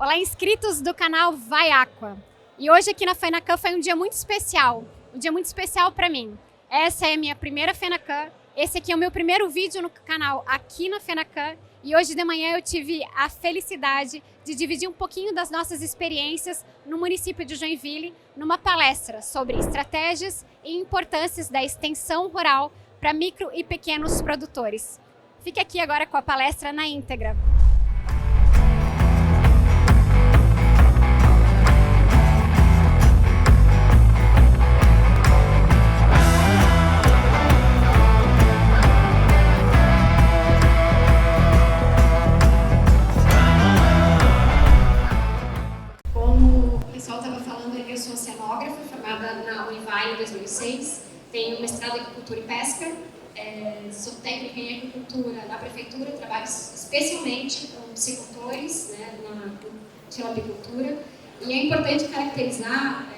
Olá, inscritos do canal Vai Aqua. E hoje aqui na FENACAN foi um dia muito especial para mim. Essa é a minha primeira FENACAN, esse aqui é o meu primeiro vídeo no canal aqui na FENACAN e hoje de manhã eu tive a felicidade de dividir um pouquinho das nossas experiências no município de Joinville, numa palestra sobre estratégias e importâncias da extensão rural para micro e pequenos produtores. Fique aqui agora com a palestra na íntegra. Eu sou oceanógrafa, formada na Univale em 2006, tenho mestrado em Agricultura e Pesca, sou técnica em Agricultura da Prefeitura, trabalho especialmente com piscicultores, né, na tilapicultura, e é importante caracterizar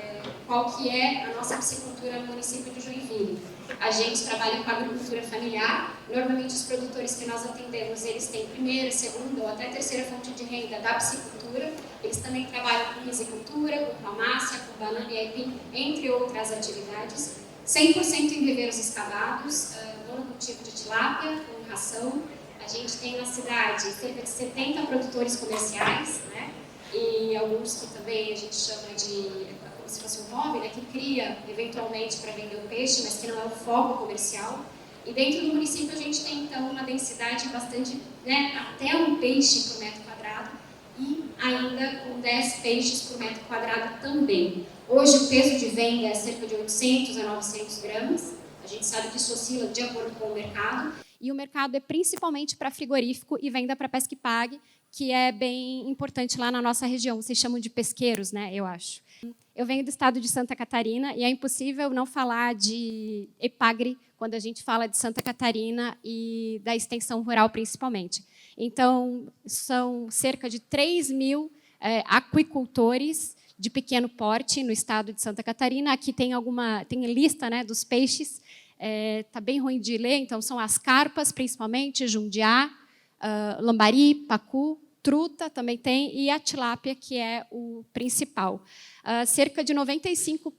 qual que é a nossa piscicultura no município de Joinville. A gente trabalha com agricultura familiar, normalmente os produtores que nós atendemos, eles têm primeira, segunda ou até terceira fonte de renda da piscicultura, eles também trabalham com risicultura, com palmácia, com banana e aipim, entre outras atividades, 100% em viveiros escavados, monocultivo de tilápia, com ração. A gente tem na cidade cerca de 70 produtores comerciais, né? E alguns que também a gente chama de como se fosse um hobby, né, que cria eventualmente para vender o peixe, mas que não é o foco comercial. E dentro do município a gente tem então uma densidade bastante, né, até um peixe por metro quadrado e ainda com 10 peixes por metro quadrado também. Hoje o peso de venda é cerca de 800 a 900 gramas, a gente sabe que isso oscila de acordo com o mercado. E o mercado é principalmente para frigorífico e venda para pesca e pague, que é bem importante lá na nossa região. Vocês chamam de pesqueiros, né, eu acho. Eu venho do estado de Santa Catarina e é impossível não falar de EPAGRE quando a gente fala de Santa Catarina e da extensão rural, principalmente. Então, são cerca de 3 mil aquicultores de pequeno porte no estado de Santa Catarina. Aqui tem lista, né, dos peixes. Está bem ruim de ler, então são as carpas, principalmente, jundiá, lambari, pacu, truta também tem, e a tilápia, que é o principal. Cerca de 95%,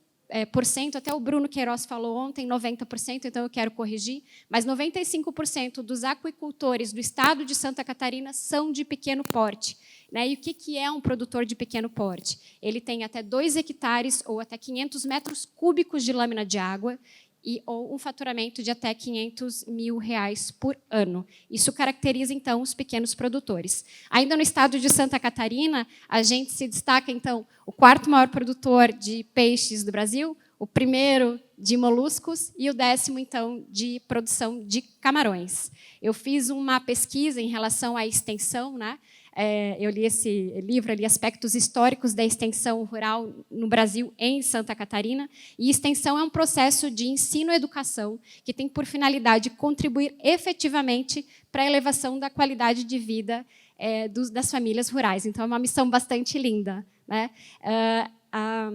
até o Bruno Queiroz falou ontem, 90%, então eu quero corrigir, mas 95% dos aquicultores do estado de Santa Catarina são de pequeno porte. Né? E o que é um produtor de pequeno porte? Ele tem até 2 hectares ou até 500 metros cúbicos de lâmina de água, ou um faturamento de até R$500 mil por ano. Isso caracteriza, então, os pequenos produtores. Ainda no estado de Santa Catarina, a gente se destaca, então, o 4º maior produtor de peixes do Brasil, o 1º de moluscos e o 10º, então, de produção de camarões. Eu fiz uma pesquisa em relação à extensão, né? Eu li esse livro, ali, Aspectos Históricos da Extensão Rural no Brasil em Santa Catarina, e extensão é um processo de ensino e educação que tem por finalidade contribuir efetivamente para a elevação da qualidade de vida das famílias rurais. Então, é uma missão bastante linda. Né? A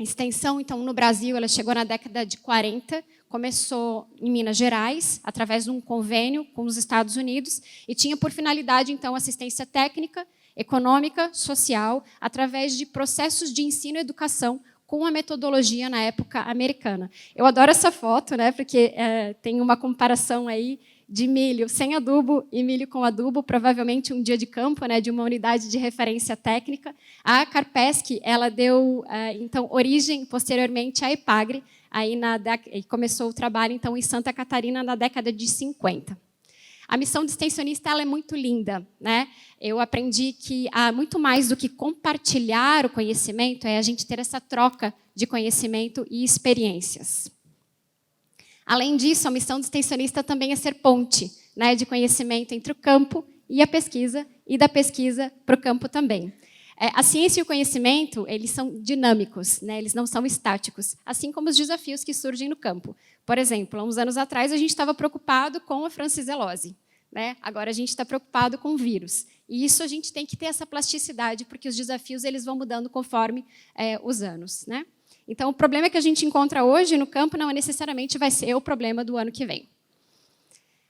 extensão, então, no Brasil, ela chegou na década de 40, começou em Minas Gerais, através de um convênio com os Estados Unidos, e tinha por finalidade, então, assistência técnica, econômica, social, através de processos de ensino e educação com a metodologia, na época, americana. Eu adoro essa foto, né, porque tem uma comparação aí de milho sem adubo e milho com adubo, provavelmente um dia de campo, né, de uma unidade de referência técnica. A Carpesc, ela deu, então, origem, posteriormente, à EPAGRE, aí começou o trabalho, então, em Santa Catarina, na década de 50. A missão de extensionista ela é muito linda. Né? Eu aprendi que muito mais do que compartilhar o conhecimento, é a gente ter essa troca de conhecimento e experiências. Além disso, a missão do extensionista também é ser ponte, né, de conhecimento entre o campo e a pesquisa, e da pesquisa para o campo também. A ciência e o conhecimento, eles são dinâmicos, né, eles não são estáticos, assim como os desafios que surgem no campo. Por exemplo, há uns anos atrás, a gente estava preocupado com a franciselose. Né? Agora, a gente está preocupado com o vírus. E isso a gente tem que ter essa plasticidade, porque os desafios eles vão mudando conforme os anos. Né? Então, o problema que a gente encontra hoje no campo não necessariamente vai ser o problema do ano que vem.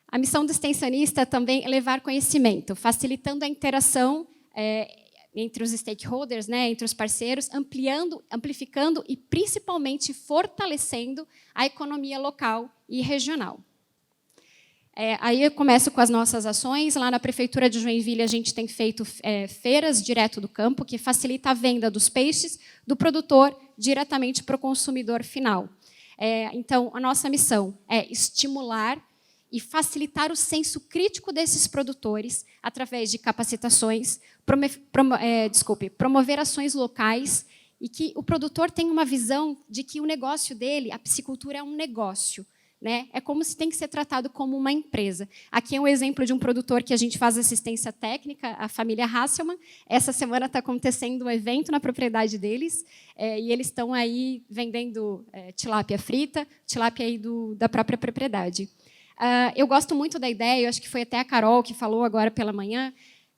A missão do extensionista também é levar conhecimento, facilitando a interação entre os stakeholders, né, entre os parceiros, amplificando e principalmente fortalecendo a economia local e regional. Aí eu começo com as nossas ações. Lá na Prefeitura de Joinville, a gente tem feito feiras direto do campo, que facilita a venda dos peixes do produtor diretamente para o consumidor final. Então, a nossa missão é estimular e facilitar o senso crítico desses produtores através de capacitações, promover ações locais e que o produtor tenha uma visão de que o negócio dele, a piscicultura, é um negócio. Né? É como se tem que ser tratado como uma empresa. Aqui é um exemplo de um produtor que a gente faz assistência técnica, a família Hasselmann. Essa semana está acontecendo um evento na propriedade deles, e eles estão aí vendendo tilápia frita, tilápia aí da própria propriedade. Eu gosto muito da ideia, eu acho que foi até a Carol que falou agora pela manhã,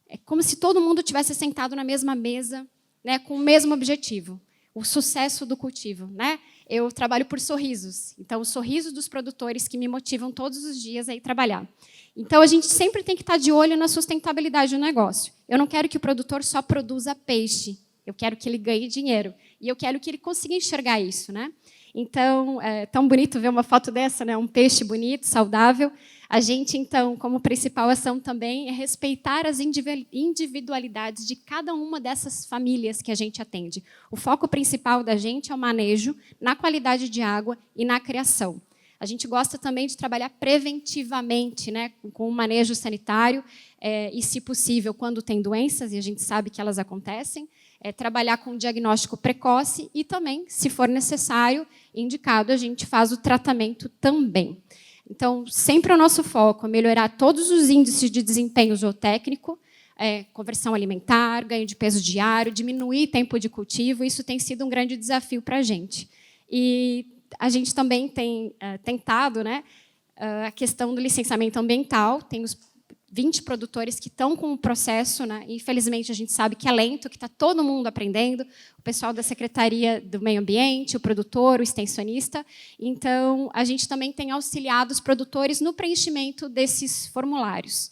é como se todo mundo tivesse sentado na mesma mesa, né, com o mesmo objetivo, o sucesso do cultivo, né? Eu trabalho por sorrisos, então os sorrisos dos produtores que me motivam todos os dias a ir trabalhar. Então a gente sempre tem que estar de olho na sustentabilidade do negócio. Eu não quero que o produtor só produza peixe, eu quero que ele ganhe dinheiro e eu quero que ele consiga enxergar isso, né? Então é tão bonito ver uma foto dessa, né? Um peixe bonito, saudável. A gente, então, como principal ação também é respeitar as individualidades de cada uma dessas famílias que a gente atende. O foco principal da gente é o manejo na qualidade de água e na criação. A gente gosta também de trabalhar preventivamente, né, com o manejo sanitário e, se possível, quando tem doenças, e a gente sabe que elas acontecem, trabalhar com diagnóstico precoce e também, se for necessário, indicado, a gente faz o tratamento também. Então, sempre o nosso foco é melhorar todos os índices de desempenho zootécnico, conversão alimentar, ganho de peso diário, diminuir tempo de cultivo. Isso tem sido um grande desafio para a gente. E a gente também tem tentado, né, a questão do licenciamento ambiental. Tem os 20 produtores que estão com o processo, né? Infelizmente, a gente sabe que é lento, que está todo mundo aprendendo, o pessoal da Secretaria do Meio Ambiente, o produtor, o extensionista. Então, a gente também tem auxiliado os produtores no preenchimento desses formulários.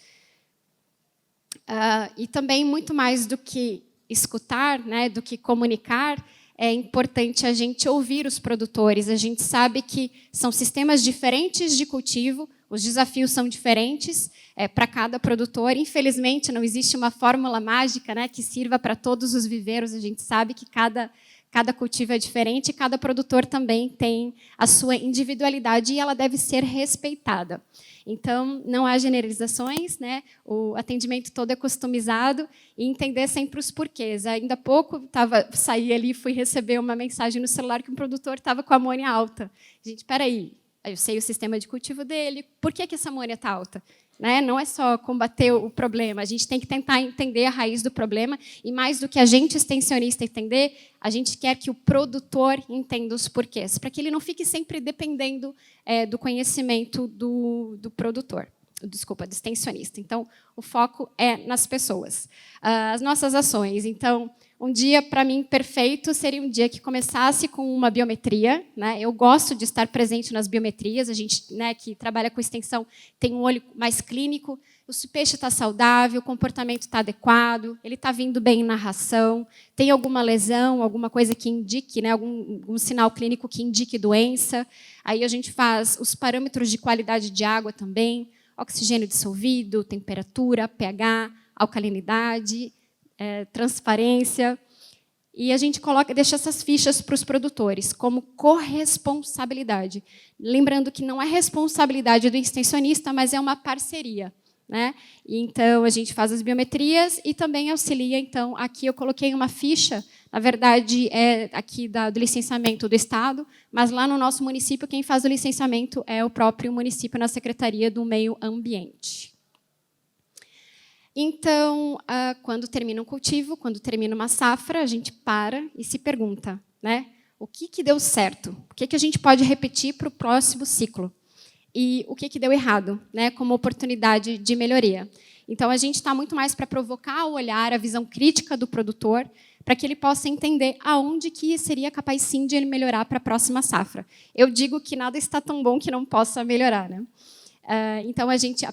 E também, muito mais do que escutar, né, do que comunicar, é importante a gente ouvir os produtores. A gente sabe que são sistemas diferentes de cultivo, os desafios são diferentes para cada produtor. Infelizmente, não existe uma fórmula mágica, né, que sirva para todos os viveiros. A gente sabe que cada cultivo é diferente e cada produtor também tem a sua individualidade e ela deve ser respeitada. Então, não há generalizações, né? O atendimento todo é customizado e entender sempre os porquês. Ainda há pouco, saí ali e fui receber uma mensagem no celular que um produtor estava com a amônia alta. Gente, espera aí. Eu sei o sistema de cultivo dele, por que essa amônia está alta? Né? Não é só combater o problema, a gente tem que tentar entender a raiz do problema, e mais do que a gente, extensionista, entender, a gente quer que o produtor entenda os porquês, para que ele não fique sempre dependendo do conhecimento do produtor. Desculpa, do extensionista. Então, o foco é nas pessoas. As nossas ações. Então, um dia, para mim, perfeito seria um dia que começasse com uma biometria. Né? Eu gosto de estar presente nas biometrias. A gente, né, que trabalha com extensão tem um olho mais clínico. O peixe está saudável, o comportamento está adequado, ele está vindo bem na ração, tem alguma lesão, alguma coisa que indique, né, algum sinal clínico que indique doença. Aí a gente faz os parâmetros de qualidade de água também, oxigênio dissolvido, temperatura, pH, alcalinidade, transparência. E a gente deixa essas fichas para os produtores como corresponsabilidade. Lembrando que não é responsabilidade do extensionista, mas é uma parceria. Né? E, então, a gente faz as biometrias e também auxilia. Então, aqui eu coloquei uma ficha, na verdade, é aqui do licenciamento do Estado, mas lá no nosso município, quem faz o licenciamento é o próprio município na Secretaria do Meio Ambiente. Então, quando termina um cultivo, quando termina uma safra, a gente para e se pergunta, né, o que deu certo? O que a gente pode repetir para o próximo ciclo? E o que deu errado, né, como oportunidade de melhoria. Então, a gente está muito mais para provocar o olhar, a visão crítica do produtor, para que ele possa entender aonde que seria capaz, sim, de ele melhorar para a próxima safra. Eu digo que nada está tão bom que não possa melhorar. Né? Então, a gente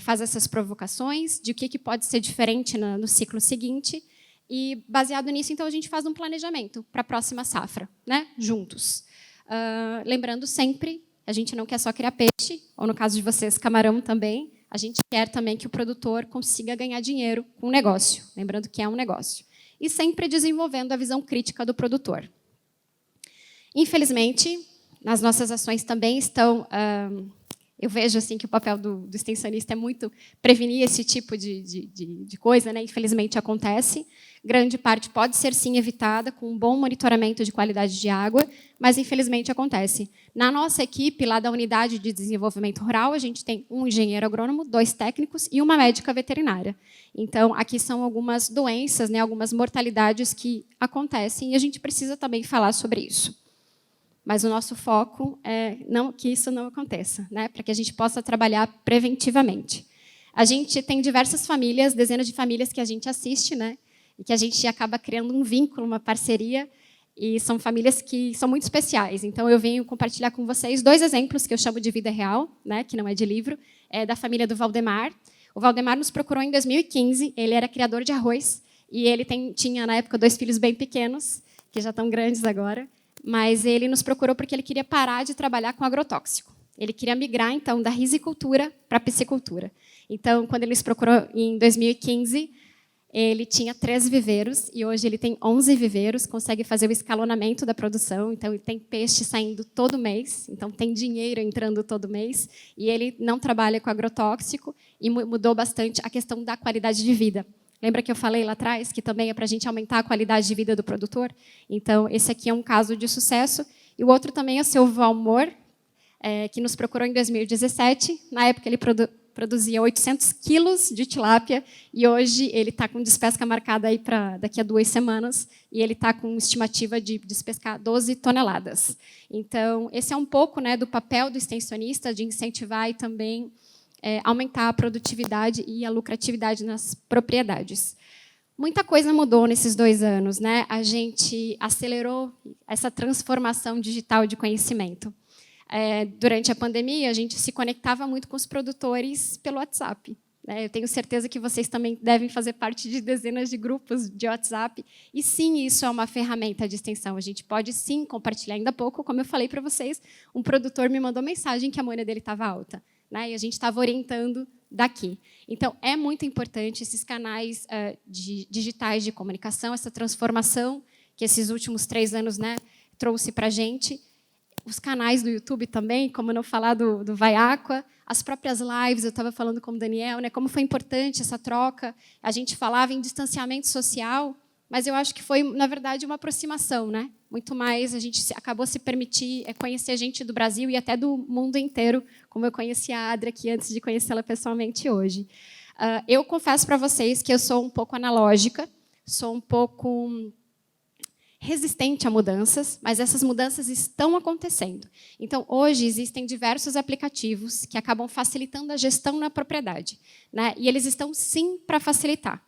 faz essas provocações de o que pode ser diferente no ciclo seguinte E, baseado nisso, então, a gente faz um planejamento para a próxima safra, né? Juntos. Lembrando sempre, a gente não quer só criar peixe, ou no caso de vocês, camarão também, a gente quer também que o produtor consiga ganhar dinheiro com o negócio, lembrando que é um negócio. E sempre desenvolvendo a visão crítica do produtor. Infelizmente, nas nossas ações também estão... eu vejo assim, que o papel do extensionista é muito prevenir esse tipo de coisa, né? Infelizmente acontece. Grande parte pode ser, sim, evitada com um bom monitoramento de qualidade de água, mas, infelizmente, acontece. Na nossa equipe, lá da Unidade de Desenvolvimento Rural, a gente tem um engenheiro agrônomo, 2 técnicos e uma médica veterinária. Então, aqui são algumas doenças, né, algumas mortalidades que acontecem e a gente precisa também falar sobre isso. Mas o nosso foco é que isso não aconteça, né, para que a gente possa trabalhar preventivamente. A gente tem diversas famílias, dezenas de famílias que a gente assiste, né, e que a gente acaba criando um vínculo, uma parceria, e são famílias que são muito especiais. Então, eu venho compartilhar com vocês 2 exemplos que eu chamo de vida real, né, que não é de livro, da família do Valdemar. O Valdemar nos procurou em 2015, ele era criador de arroz, e ele tinha, na época, 2 filhos bem pequenos, que já estão grandes agora, mas ele nos procurou porque ele queria parar de trabalhar com agrotóxico. Ele queria migrar, então, da risicultura para a piscicultura. Então, quando ele nos procurou em 2015, ele tinha 3 viveiros, e hoje ele tem 11 viveiros, consegue fazer o escalonamento da produção, então ele tem peixe saindo todo mês, então tem dinheiro entrando todo mês, e ele não trabalha com agrotóxico, e mudou bastante a questão da qualidade de vida. Lembra que eu falei lá atrás que também é para a gente aumentar a qualidade de vida do produtor? Então, esse aqui é um caso de sucesso. E o outro também é o seu Valmor, que nos procurou em 2017. Na época, ele produzia 800 quilos de tilápia e hoje ele está com despesca marcada aí para daqui a 2 semanas e ele está com estimativa de despescar 12 toneladas. Então, esse é um pouco, né, do papel do extensionista de incentivar e também aumentar a produtividade e a lucratividade nas propriedades. Muita coisa mudou nesses 2 anos, né? A gente acelerou essa transformação digital de conhecimento. Durante a pandemia, a gente se conectava muito com os produtores pelo WhatsApp. Eu tenho certeza que vocês também devem fazer parte de dezenas de grupos de WhatsApp. E, sim, isso é uma ferramenta de extensão. A gente pode, sim, compartilhar. Ainda há pouco, como eu falei para vocês, um produtor me mandou mensagem que a amônia dele estava alta, né? E a gente estava orientando daqui. Então, é muito importante esses canais digitais de comunicação, essa transformação que esses últimos 3 anos, né, trouxe para a gente. Os canais do YouTube também, como não falar do Vai Aqua, as próprias lives, eu estava falando com o Daniel, né, como foi importante essa troca. A gente falava em distanciamento social, mas eu acho que foi, na verdade, uma aproximação, né? Muito mais, a gente acabou se permitir conhecer gente do Brasil e até do mundo inteiro, como eu conheci a Adri aqui antes de conhecê-la pessoalmente hoje. Eu confesso para vocês que eu sou um pouco analógica, sou um pouco resistente a mudanças, mas essas mudanças estão acontecendo. Então, hoje, existem diversos aplicativos que acabam facilitando a gestão na propriedade, né? E eles estão, sim, para facilitar.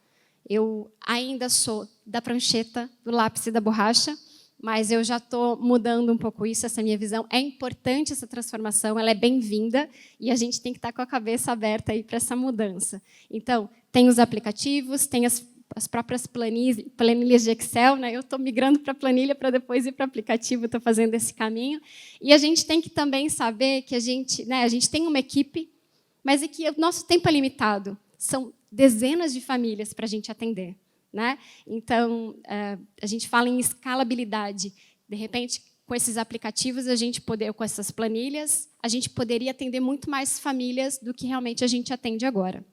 Eu ainda sou da prancheta, do lápis e da borracha, mas eu já estou mudando um pouco isso, essa minha visão. É importante essa transformação, ela é bem-vinda, e a gente tem que estar com a cabeça aberta aí para essa mudança. Então, tem os aplicativos, tem as próprias planilhas de Excel, né? Eu estou migrando para a planilha para depois ir para o aplicativo, estou fazendo esse caminho. E a gente tem que também saber que a gente tem uma equipe, mas é que o nosso tempo é limitado. São dezenas de famílias para a gente atender, né? Então, a gente fala em escalabilidade. De repente, com esses aplicativos, com essas planilhas, a gente poderia atender muito mais famílias do que realmente a gente atende agora.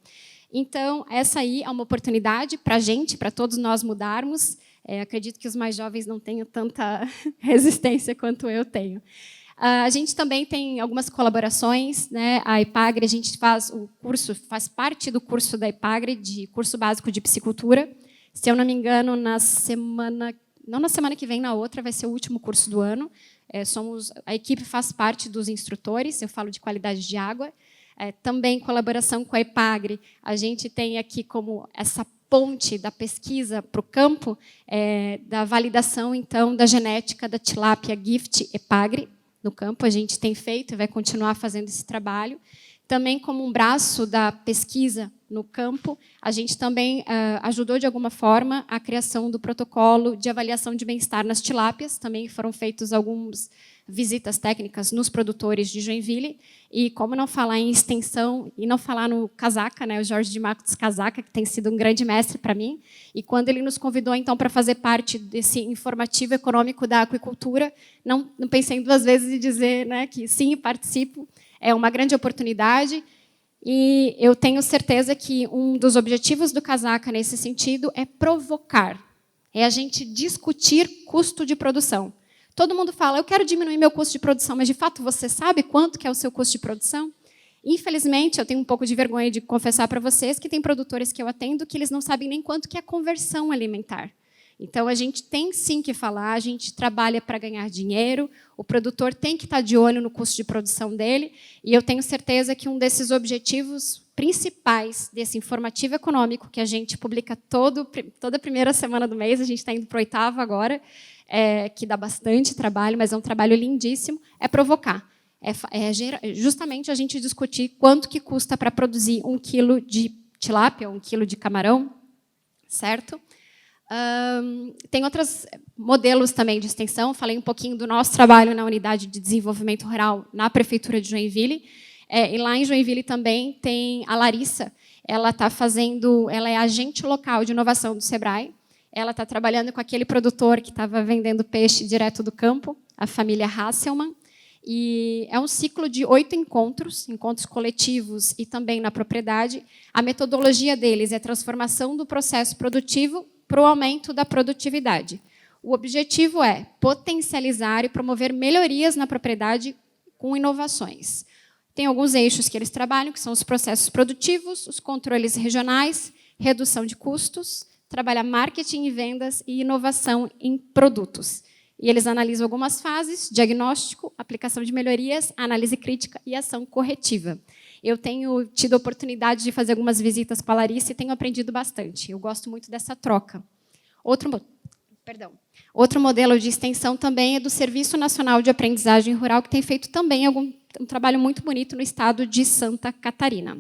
Então, essa aí é uma oportunidade para a gente, para todos nós mudarmos. Acredito que os mais jovens não tenham tanta resistência quanto eu tenho. A gente também tem algumas colaborações, né? A Epagre, a gente faz faz parte do curso da Epagre, de curso básico de piscicultura. Se eu não me engano, não na semana que vem, na outra, vai ser o último curso do ano. A equipe faz parte dos instrutores, eu falo de qualidade de água. Também em colaboração com a Epagre, a gente tem aqui como essa ponte da pesquisa para o campo, da validação, então, da genética da tilápia Gift Epagre no campo. A gente tem feito e vai continuar fazendo esse trabalho. também como um braço da pesquisa no campo, a gente também ajudou, de alguma forma, a criação do protocolo de avaliação de bem-estar nas tilápias. Também foram feitas algumas visitas técnicas nos produtores de Joinville. E como não falar em extensão e não falar no Casaca, né, o Jorge de Matos Casaca, que tem sido um grande mestre para mim, e quando ele nos convidou, então, para fazer parte desse informativo econômico da aquicultura, não pensei duas vezes em dizer, né, que sim, participo. É uma grande oportunidade. E eu tenho certeza que um dos objetivos do Casaca, nesse sentido, é provocar. É a gente discutir custo de produção. Todo mundo fala, eu quero diminuir meu custo de produção, mas, de fato, você sabe quanto que é o seu custo de produção? Infelizmente, eu tenho um pouco de vergonha de confessar para vocês que tem produtores que eu atendo que eles não sabem nem quanto que é a conversão alimentar. Então, a gente tem, sim, que falar, a gente trabalha para ganhar dinheiro, o produtor tem que estar de olho no custo de produção dele, e eu tenho certeza que um desses objetivos principais desse informativo econômico, que a gente publica toda a primeira semana do mês, a gente está indo para o 8º agora, que dá bastante trabalho, mas é um trabalho lindíssimo, é provocar. Justamente a gente discutir quanto que custa para produzir 1 quilo de tilápia, 1 quilo de camarão, certo? Tem outros modelos também de extensão. Falei um pouquinho do nosso trabalho na Unidade de Desenvolvimento Rural na Prefeitura de Joinville. E lá em Joinville também tem a Larissa. Ela é agente local de inovação do Sebrae. Ela está trabalhando com aquele produtor que estava vendendo peixe direto do campo, a família Hasselmann. E é um ciclo de 8 encontros coletivos e também na propriedade. A metodologia deles é a transformação do processo produtivo para o aumento da produtividade. O objetivo é potencializar e promover melhorias na propriedade com inovações. Tem alguns eixos que eles trabalham, que são os processos produtivos, os controles regionais, redução de custos, trabalhar marketing e vendas e inovação em produtos. E eles analisam algumas fases: diagnóstico, aplicação de melhorias, análise crítica e ação corretiva. Eu tenho tido a oportunidade de fazer algumas visitas com a Larissa e tenho aprendido bastante. Eu gosto muito dessa troca. Outro modelo de extensão também é do Serviço Nacional de Aprendizagem Rural, que tem feito também um trabalho muito bonito no estado de Santa Catarina.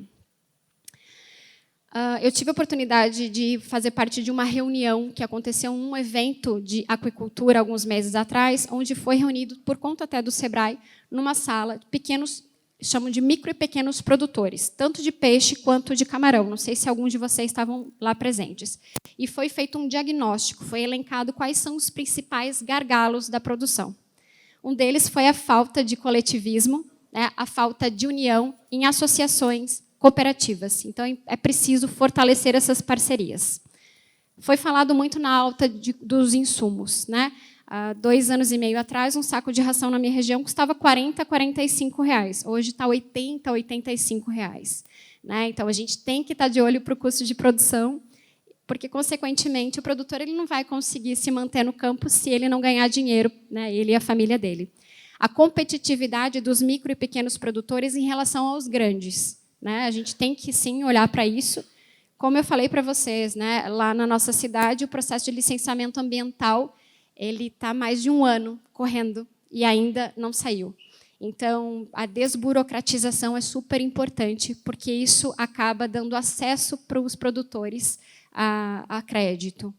Eu tive a oportunidade de fazer parte de uma reunião que aconteceu um evento de aquicultura alguns meses atrás, onde foi reunido, por conta até do Sebrae, numa sala, pequenos, chamam de micro e pequenos produtores, tanto de peixe quanto de camarão. Não sei se alguns de vocês estavam lá presentes. E foi feito um diagnóstico, foi elencado quais são os principais gargalos da produção. Um deles foi a falta de coletivismo, né, a falta de união em associações cooperativas. Então, é preciso fortalecer essas parcerias. Foi falado muito na alta dos insumos, né? Há 2 anos e meio atrás, um saco de ração na minha região custava R$40, R$45. Hoje está R$80, R$85. Né? Então, a gente tem que estar de olho para o custo de produção, porque, consequentemente, o produtor ele não vai conseguir se manter no campo se ele não ganhar dinheiro, né? Ele e a família dele. A competitividade dos micro e pequenos produtores em relação aos grandes. Né? A gente tem que, sim, olhar para isso. Como eu falei para vocês, né? Lá na nossa cidade, o processo de licenciamento ambiental ele está mais de 1 ano correndo e ainda não saiu. Então, a desburocratização é super importante, porque isso acaba dando acesso para os produtores a crédito.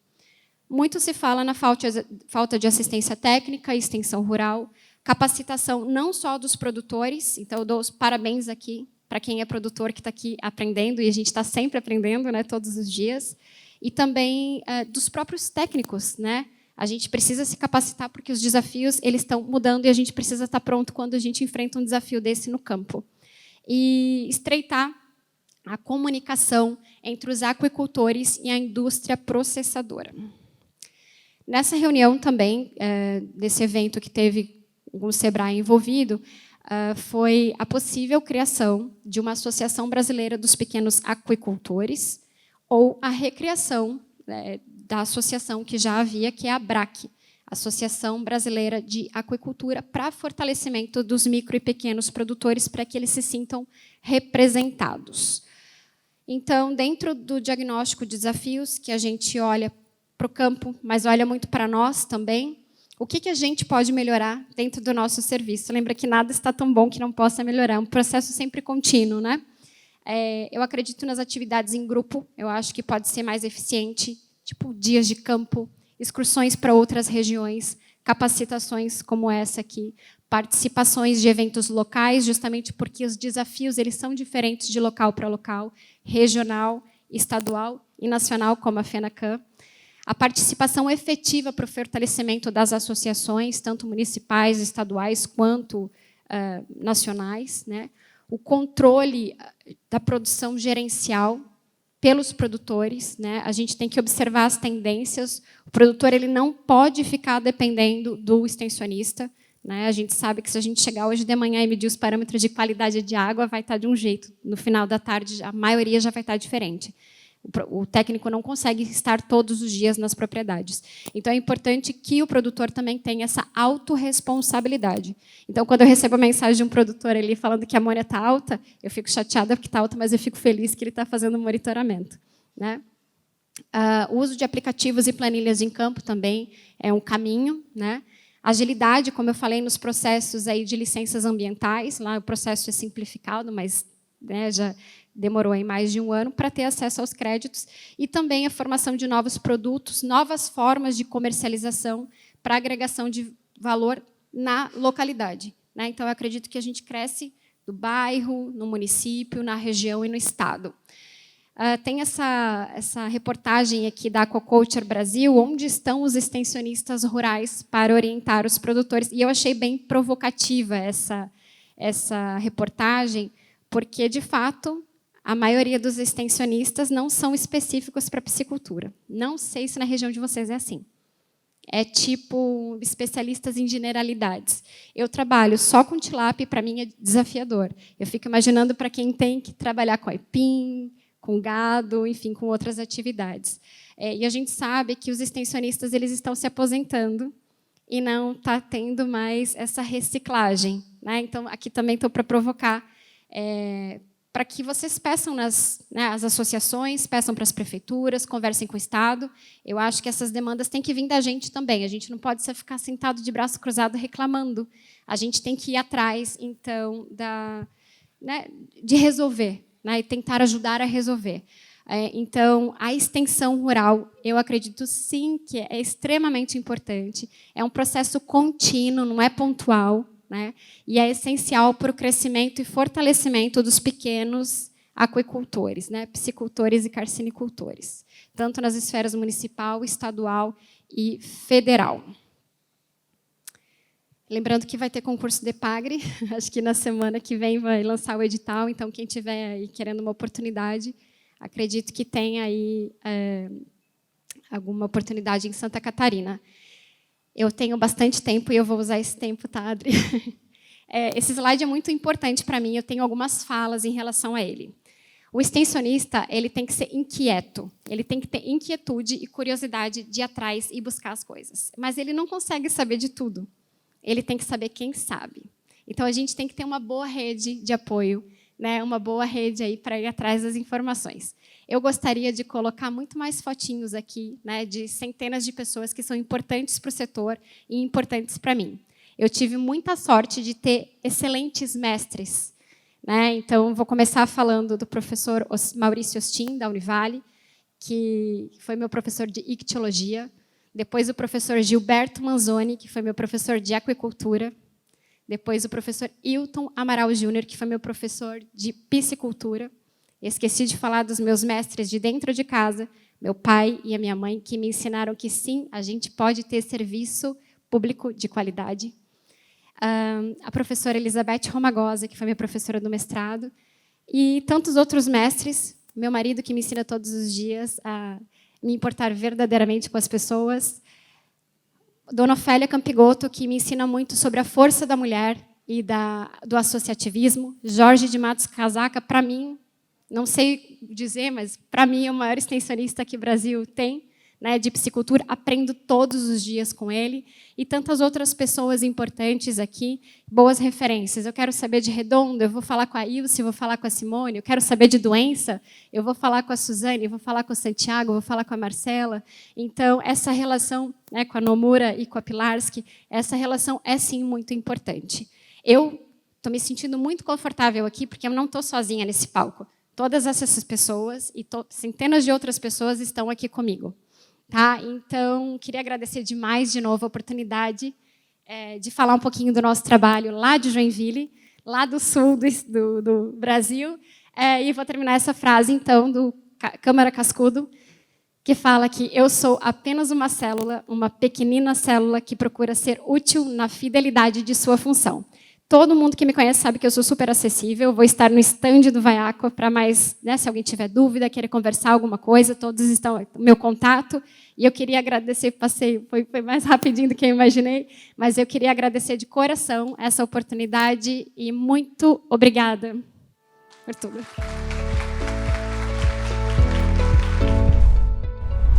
Muito se fala na falta de assistência técnica e extensão rural, capacitação não só dos produtores, então eu dou os parabéns aqui para quem é produtor que está aqui aprendendo, e a gente está sempre aprendendo, né, todos os dias, e também dos próprios técnicos, né? A gente precisa se capacitar porque os desafios eles estão mudando e a gente precisa estar pronto quando a gente enfrenta um desafio desse no campo. E estreitar a comunicação entre os aquicultores e a indústria processadora. Nessa reunião também, desse evento que teve o Sebrae envolvido, foi a possível criação de uma Associação Brasileira dos Pequenos Aquicultores, ou a recriação da associação que já havia, que é a ABRAC, Associação Brasileira de Aquicultura, para fortalecimento dos micro e pequenos produtores, para que eles se sintam representados. Então, dentro do diagnóstico de desafios, que a gente olha para o campo, mas olha muito para nós também, O que a gente pode melhorar dentro do nosso serviço? Lembra que nada está tão bom que não possa melhorar. É um processo sempre contínuo, né? Eu acredito nas atividades em grupo. Eu acho que pode ser mais eficiente, tipo dias de campo, excursões para outras regiões, capacitações como essa aqui, participações de eventos locais, justamente porque os desafios eles são diferentes de local para local, regional, estadual e nacional, como a FENACAM. A participação efetiva para o fortalecimento das associações, tanto municipais, estaduais, quanto nacionais, né? O controle da produção gerencial pelos produtores, né? A gente tem que observar as tendências. O produtor ele não pode ficar dependendo do extensionista, né? A gente sabe que se a gente chegar hoje de manhã e medir os parâmetros de qualidade de água, vai estar de um jeito. No final da tarde, a maioria já vai estar diferente. O técnico não consegue estar todos os dias nas propriedades. Então, é importante que o produtor também tenha essa autorresponsabilidade. Então, quando eu recebo a mensagem de um produtor ali falando que a amônia está alta, eu fico chateada porque está alta, mas eu fico feliz que ele está fazendo monitoramento, né? O uso de aplicativos e planilhas em campo também é um caminho, né? Agilidade, como eu falei, nos processos aí de licenças ambientais. Lá o processo é simplificado, mas né, já demorou aí mais de um ano para ter acesso aos créditos, e também a formação de novos produtos, novas formas de comercialização para agregação de valor na localidade, né? Então, eu acredito que a gente cresce do bairro, no município, na região e no estado. Tem essa reportagem aqui da Aquaculture Brasil, onde estão os extensionistas rurais para orientar os produtores, e eu achei bem provocativa essa reportagem, porque, de fato, a maioria dos extensionistas não são específicos para piscicultura. Não sei se na região de vocês é assim. É tipo especialistas em generalidades. Eu trabalho só com tilápia e, para mim, é desafiador. Eu fico imaginando para quem tem que trabalhar com aipim, com gado, enfim, com outras atividades. E a gente sabe que os extensionistas eles estão se aposentando e não está tendo mais essa reciclagem, né? Então, aqui também estou para provocar para que vocês peçam as associações, peçam para as prefeituras, conversem com o Estado. Eu acho que essas demandas têm que vir da gente também. A gente não pode só ficar sentado de braço cruzado reclamando. A gente tem que ir atrás, então, de resolver, né, e tentar ajudar a resolver. Então, a extensão rural, eu acredito, sim, que é extremamente importante. É um processo contínuo, não é pontual, né? E é essencial para o crescimento e fortalecimento dos pequenos aquicultores, né? Piscicultores e carcinicultores, tanto nas esferas municipal, estadual e federal. Lembrando que vai ter concurso de EPAGRE, acho que na semana que vem vai lançar o edital, então quem estiver aí querendo uma oportunidade, acredito que tem aí alguma oportunidade em Santa Catarina. Eu tenho bastante tempo e eu vou usar esse tempo, tá, Adri? Esse slide é muito importante para mim, eu tenho algumas falas em relação a ele. O extensionista ele tem que ser inquieto, ele tem que ter inquietude e curiosidade de ir atrás e buscar as coisas. Mas ele não consegue saber de tudo, ele tem que saber quem sabe. Então, a gente tem que ter uma boa rede de apoio, né, uma boa rede aí para ir atrás das informações. Eu gostaria de colocar muito mais fotinhos aqui, né, de centenas de pessoas que são importantes para o setor e importantes para mim. Eu tive muita sorte de ter excelentes mestres, né? Então, vou começar falando do professor Maurício Ostin, da Univale, que foi meu professor de ictiologia. Depois, o professor Gilberto Manzoni, que foi meu professor de aquicultura. Depois, o professor Hilton Amaral Júnior, que foi meu professor de piscicultura. Esqueci de falar dos meus mestres de dentro de casa, meu pai e a minha mãe, que me ensinaram que, sim, a gente pode ter serviço público de qualidade. A professora Elizabeth Romagosa, que foi minha professora do mestrado. E tantos outros mestres. Meu marido, que me ensina todos os dias a me importar verdadeiramente com as pessoas. Dona Ofélia Campigoto, que me ensina muito sobre a força da mulher e do associativismo. Jorge de Matos Casaca, para mim, não sei dizer, mas para mim é o maior extensionista que o Brasil tem, né, de piscicultura, aprendo todos os dias com ele, e tantas outras pessoas importantes aqui, boas referências. Eu quero saber de redondo, eu vou falar com a Ilse, eu vou falar com a Simone, eu quero saber de doença, eu vou falar com a Suzane, eu vou falar com o Santiago, eu vou falar com a Marcela. Então, essa relação, né, com a Nomura e com a Pilarski, essa relação é, sim, muito importante. Eu estou me sentindo muito confortável aqui, porque eu não estou sozinha nesse palco. Todas essas pessoas e centenas de outras pessoas estão aqui comigo. Tá? Então, queria agradecer demais, de novo, a oportunidade de falar um pouquinho do nosso trabalho lá de Joinville, lá do sul do Brasil. E vou terminar essa frase, então, do Câmara Cascudo, que fala que eu sou apenas uma célula, uma pequenina célula que procura ser útil na fidelidade de sua função. Todo mundo que me conhece sabe que eu sou super acessível. Vou estar no stand do Vaiaco para mais, né, se alguém tiver dúvida, querer conversar alguma coisa, todos estão no meu contato. E eu queria agradecer, foi mais rapidinho do que eu imaginei, mas eu queria agradecer de coração essa oportunidade e muito obrigada por tudo.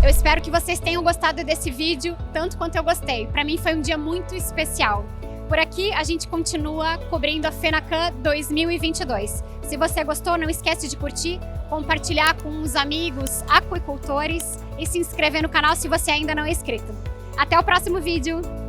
Eu espero que vocês tenham gostado desse vídeo, tanto quanto eu gostei. Para mim foi um dia muito especial. Por aqui, a gente continua cobrindo a FENACAN 2022. Se você gostou, não esquece de curtir, compartilhar com os amigos aquicultores e se inscrever no canal se você ainda não é inscrito. Até o próximo vídeo!